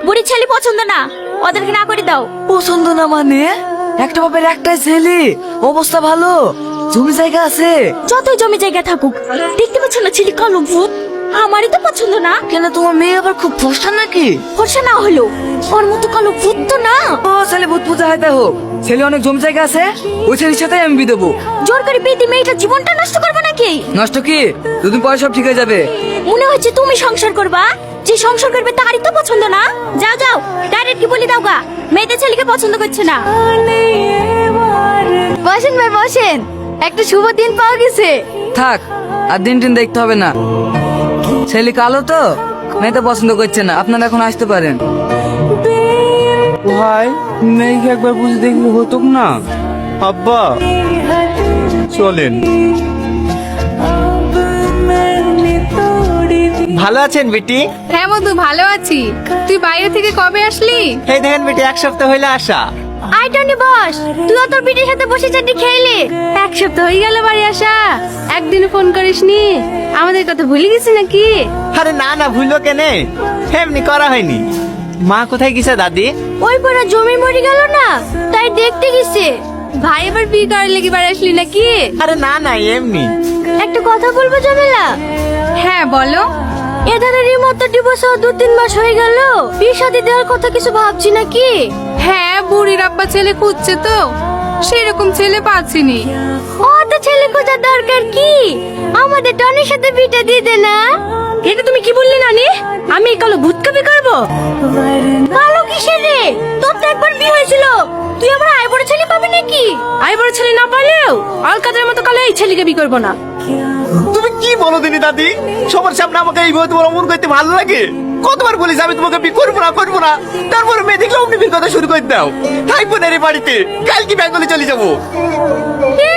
বুড়ি ছেলে পছন্দ না, ওদেরকে না করে দাও। পছন্দ না মানে? একটা বাপের একটাই ছেলে, অবস্থা ভালো, জমি জায়গা আছে। যতই জমি জায়গা থাকুক, দেখতে পাচ্ছ না ছেলে কালো ভূত? আমারই তো পছন্দ না। কেন, তোমার মেয়ে আবার খুব ফর্সা নাকি? ফর্সা না হলো ওর মতো কালো ভূত তো না। ও ছেলে ভূত পূজা হয় তাই হোক, ছেলে অনেক জমি জায়গা আছে, ওই ছেলের সাথে আমি বিয়ে দেবো। জোর করে পেতে মেয়েটা জীবনটা নষ্ট করবে নাকি? নষ্ট কি, দুদিন পরে সব ঠিক হয়ে যাবে। মনে হচ্ছে তুমি সংসার করবা, যে সংসার করবে তারই তো পছন্দ না। যাও যাও, ডাইরেক্ট কি বলি দাও গা, মেয়েদের ছেলেকে পছন্দ করছে না। বসেন ভাই বসেন, একটা শুভ দিন পাওয়া গেছে। থাক, আর দিন টিন দেখতে হবে না, ছেলে কালো তো মেয়ে তো পছন্দ করছে না, আপনারা এখন আসতে পারেন। ভাই মেয়েকে একবার বুঝে দেখলে হতো না? আব্বা চলেন। ভালো আছেন বেটি? হ্যাঁ মধু, ভালো আছি। তুই বাইরে থেকে কবে আসলি? এই দেখেন বেটি, এক সপ্তাহ হইলে আসা। আই টনি বস, তুই তোর পিঠের সাথে বসে চাটি খেইলি। এক সপ্তাহ হয়ে গেল বাড়ি আসা, একদিন ফোন করিসনি। আমাদের কথা ভুলে গেছি নাকি? আরে না না, ভুলবো কেনে, এমনি করা হয়নি। মা কোথায় গেছে দাদি? ওই পড়া জমি মরে গেল না, তাই দেখতে গেছে। ভাই এবার বিয়ে করার লেগে বাড়ি আসলি নাকি? আরে না না, এমনি। একটা কথা বলবো জমেলা? হ্যাঁ বলো। এধারে রিমোট তো ডিভোর্স হওয়া 2-3 মাস হয়ে গেল, বিয়ে শাদী দেওয়ার কথা কিছু ভাবছি নাকি? হ্যাঁ, বুড়ির আব্বা ছেলে খুঁজছে তো, সেরকম ছেলে পাচ্ছিনি। ও তো ছেলে খোঁজার দরকার কি, আমাদের টনির সাথে বিটা দিয়ে দে না। এটা তুমি কি বললি নানি? আমি এই কালো ভূতকে বিয়ে করবো? কালো কিসের রে, তোর তো একবার বিয়ে হয়েছিল, তুই আবার আয় বড় ছেলে পাবি নাকি? আই বড় ছেলে না পারলেও অলকাদের মতো কালো এই ছেলেকে বিয়ে করবো না। তুমি কি বলো দিনি দাদি? সবার সামনে আমাকে এইভাবে তোমার অমন করতে ভালো লাগে? কতবার বলিস আমি তোমাকে বিয়ে করবো না করবো না, তারপরে মেয়ে দেখলে অমনি বিয়ের কথা শুরু করে দাও। থাকবো না রে বাড়িতে, কালকে বেঙ্গলে চলে যাবো। এ